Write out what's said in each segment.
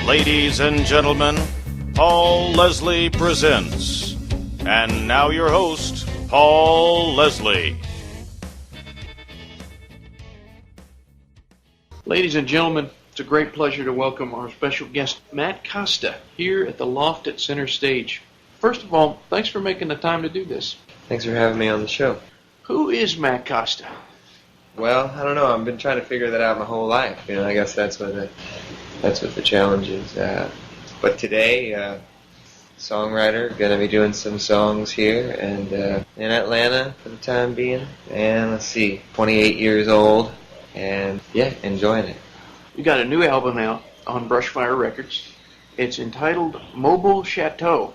Ladies and gentlemen, Paul Leslie presents. And now your host, Paul Leslie. Ladies and gentlemen, it's a great pleasure to welcome our special guest, Matt Costa, here at the Loft at Center Stage. First of all, thanks for making the time to do this. Thanks for having me on the show. Who is Matt Costa? Well, I don't know. I've been trying to figure that out my whole life. I guess that's what the challenge is. But today, songwriter, gonna be doing some songs here and in Atlanta for the time being. And let's see, 28 years old, and yeah, enjoying it. You got a new album out on Brushfire Records. It's entitled Mobile Chateau.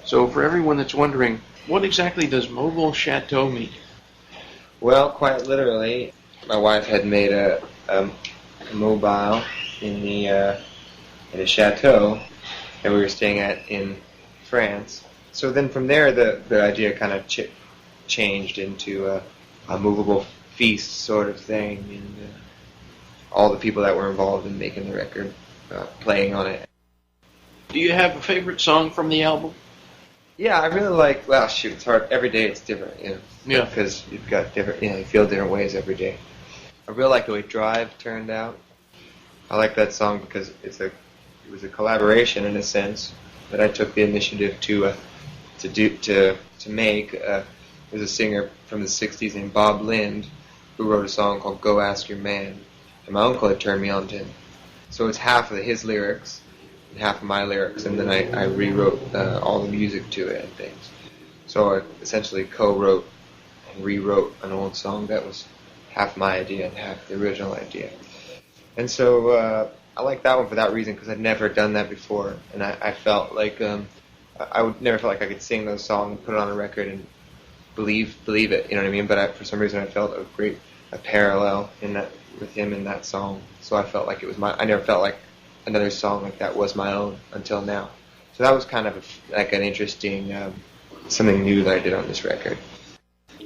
So for everyone that's wondering, what exactly does Mobile Chateau mean? Well, quite literally, my wife had made a mobile in a chateau that we were staying at in France. So then from there, the idea kind of changed into a movable feast sort of thing, and all the people that were involved in making the record playing on it. Do you have a favorite song from the album? Yeah, I really like, well, shoot, it's hard. Every day it's different, Yeah. Because you've got different, you feel different ways every day. I really like the way Drive turned out. I like that song because it was a collaboration in a sense that I took the initiative to make. There's a singer from the 60s named Bob Lind who wrote a song called Go Ask Your Man. And my uncle had turned me on to him. So it's half of his lyrics and half of my lyrics, and then I rewrote all the music to it and things. So I essentially co-wrote and rewrote an old song that was half my idea and half the original idea. And so I like that one for that reason, because I'd never done that before, and I felt like I would never felt like I could sing those songs, put it on a record, and believe it. You know what I mean? But for some reason, I felt a parallel in that with him in that song. So I felt like it was mine. I never felt like another song like that was my own until now. So that was kind of like an interesting something new that I did on this record.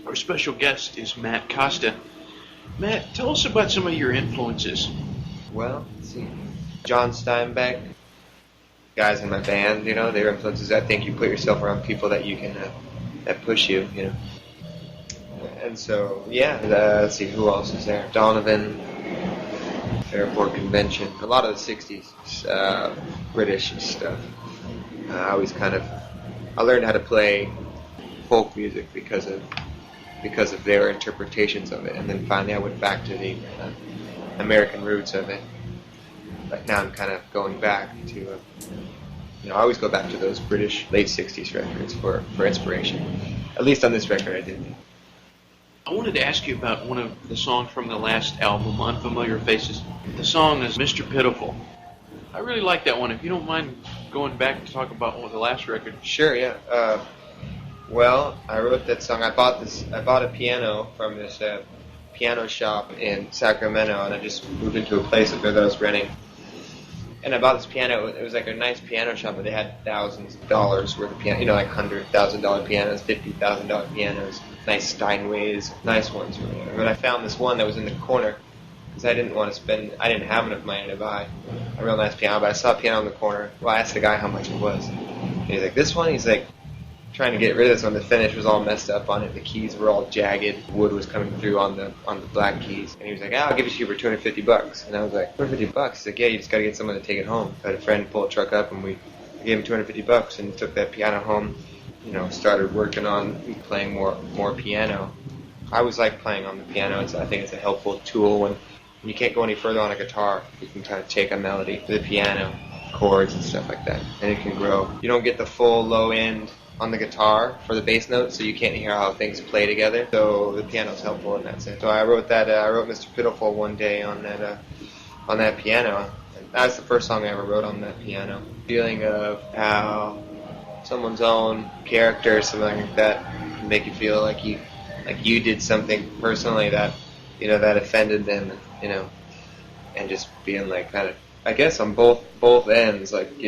Our special guest is Matt Costa. Matt, tell us about some of your influences. Well, let's see. John Steinbeck, guys in my band, their influences. I think you put yourself around people that you can, that push you, And so, yeah, let's see, who else is there? Donovan, Fairport Convention, a lot of the 60s British stuff. I learned how to play folk music because of their interpretations of it, and then finally I went back to the American roots of it. But now I'm kind of going back to, I always go back to those British late 60s records for inspiration. At least on this record I did. I wanted to ask you about one of the songs from the last album, Unfamiliar Faces. The song is Mr. Pitiful. I really like that one. If you don't mind going back to talk about the last record. Sure, yeah. Well, I wrote that song. I bought a piano from this piano shop in Sacramento, and I just moved into a place up there that I was renting. And I bought this piano. It was like a nice piano shop, but they had thousands of dollars worth of piano. Like $100,000 pianos, $50,000 pianos, nice Steinways, nice ones. But I found this one that was in the corner because I didn't have enough money to buy a real nice piano. But I saw a piano in the corner. Well, I asked the guy how much it was. And he's like, this one? He's like, trying to get rid of this one. The finish was all messed up on it. The keys were all jagged. Wood was coming through on the black keys. And he was like, I'll give it to you for $250. And I was like, $250? He's like, yeah, you just got to get someone to take it home. I had a friend pull a truck up, and I gave him $250 and took that piano home. Started working on playing more piano. I always like playing on the piano. I think it's a helpful tool when you can't go any further on a guitar. You can kind of take a melody to the piano, chords and stuff like that, and it can grow. You don't get the full low end on the guitar for the bass notes, so you can't hear how things play together. So the piano's helpful in that sense. So I wrote Mr. Pitiful one day on that piano. And that's the first song I ever wrote on that piano. Feeling of how someone's own character or something like that can make you feel like you did something personally that that offended them, and just being like kind of, I guess, on both ends, like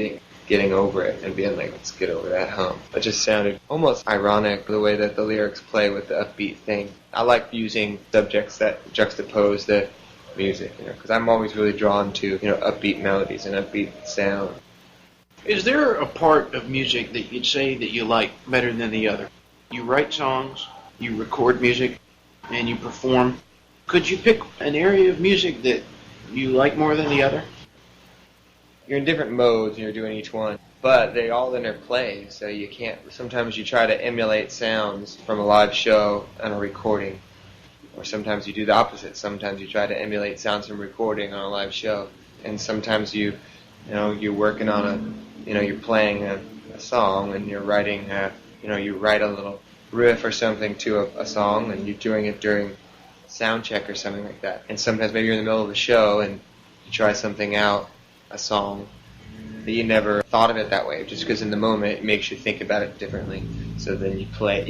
getting over it and being like, let's get over that hump. It just sounded almost ironic the way that the lyrics play with the upbeat thing. I like using subjects that juxtapose the music, because I'm always really drawn to, upbeat melodies and upbeat sound. Is there a part of music that you'd say that you like better than the other? You write songs, you record music, and you perform. Could you pick an area of music that you like more than the other? You're in different modes and you're doing each one, but they all interplay, so you can't. Sometimes you try to emulate sounds from a live show and a recording, or sometimes you do the opposite. Sometimes you try to emulate sounds from recording on a live show, and sometimes you're working on you're playing a song and you're writing you write a little riff or something to a song, and you're doing it during sound check or something like that. And sometimes maybe you're in the middle of a show and you try something out, a song that you never thought of it that way, just because in the moment it makes you think about it differently. So then you play,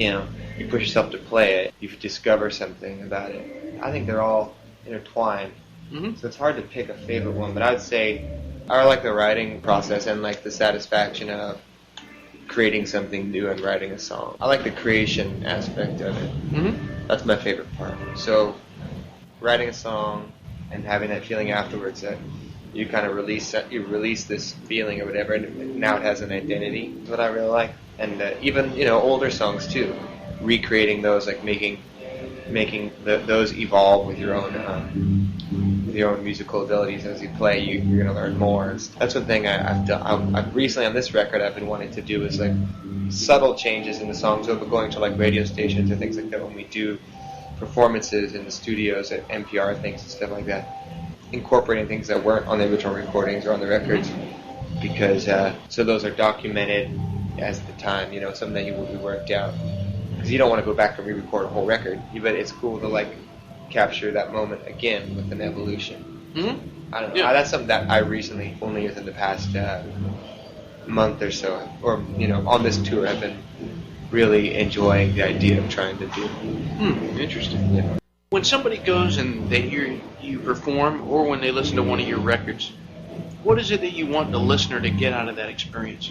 you push yourself to play it, you discover something about it. I think they're all intertwined. Mm-hmm. So it's hard to pick a favorite one, but I would say I like the writing process and like the satisfaction of creating something new and writing a song. I like the creation aspect of it. Mm-hmm. That's my favorite part. So writing a song and having that feeling afterwards that you kind of release this feeling or whatever, and now it has an identity. That's what I really like. And even older songs too, recreating those, like making those evolve with your own musical abilities as you play. You're going to learn more. That's one thing I've done. I've recently on this record I've been wanting to do is like subtle changes in the songs over going to like radio stations and things like that when we do performances in the studios at NPR things and stuff like that, incorporating things that weren't on the original recordings or on the records, because so those are documented as the time, something that will be worked out, because you don't want to go back and re-record a whole record, but it's cool to like capture that moment again with an evolution. Mm-hmm. I don't know. That's something that I recently, only within the past month or so, or on this tour, I've been really enjoying the idea of trying to do. Interesting. Yeah. When somebody goes and they hear you perform, or when they listen to one of your records, what is it that you want the listener to get out of that experience?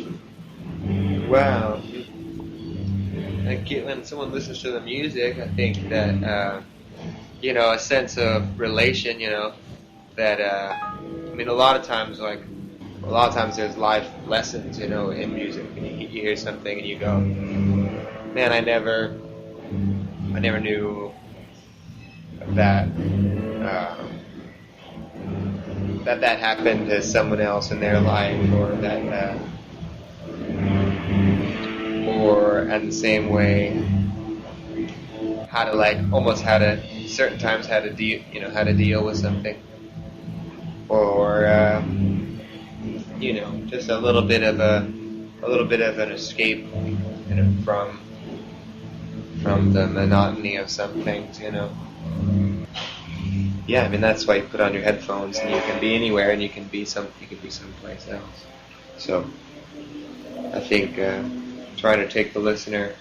Well, when someone listens to the music, I think that a sense of relation. That a lot of times there's life lessons, in music, and you hear something and you go, man, I never knew that that happened to someone else in their life, or that or in the same way how to certain times how to deal with something, or just a little bit of an escape from the monotony of some things, Yeah, that's why you put on your headphones and you can be anywhere and you can be someplace else. So I think trying to take the listener,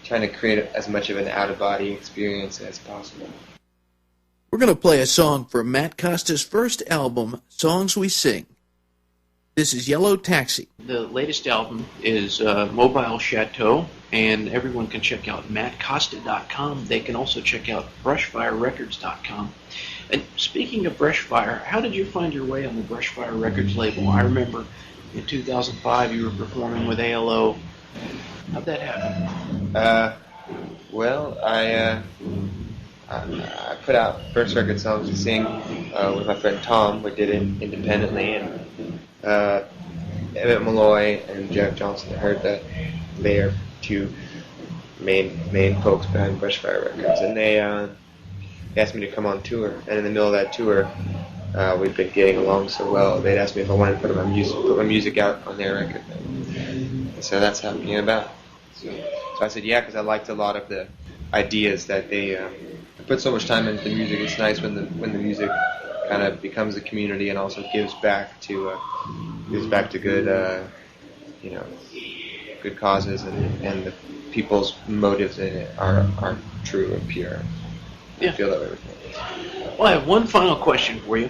trying to create as much of an out-of-body experience as possible. We're going to play a song from Matt Costa's first album, Songs We Sing. This is Yellow Taxi. The latest album is Mobile Chateau, and everyone can check out mattcosta.com. They can also check out brushfirerecords.com. And speaking of Brushfire, how did you find your way on the Brushfire Records label? I remember in 2005 you were performing with ALO. How'd that happen? Well, I put out first record Songs We Sing with my friend Tom. We did it independently, and Emmett Malloy and Jeff Johnson heard that. They are two main folks behind Brushfire Records, and they asked me to come on tour. And in the middle of that tour, we've been getting along so well. They'd asked me if I wanted to put my music out on their record. And so that's how it came about. So I said yeah, because I liked a lot of the ideas that they put so much time into the music. It's nice when the music kind of becomes a community and also gives back to good good causes, and the people's motives in it are true and pure. Yeah. I feel that way with it. Well, I have one final question for you.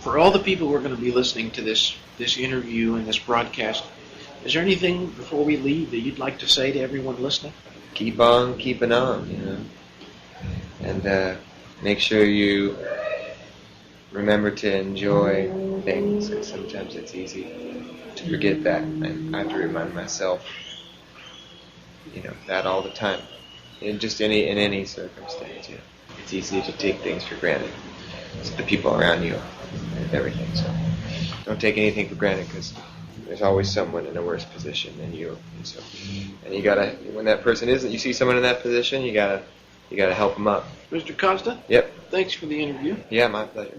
For all the people who are going to be listening to this interview and this broadcast, is there anything before we leave that you'd like to say to everyone listening? Keep on keeping on, and make sure you remember to enjoy things, because sometimes it's easy to forget that. I have to remind myself, that all the time. In any circumstance, it's easy to take things for granted. It's the people around you and everything. So don't take anything for granted, because there's always someone in a worse position than you. And you gotta, when that person isn't, you see someone in that position, you gotta help them up. Mr. Costa? Yep. Thanks for the interview. Yeah, my pleasure.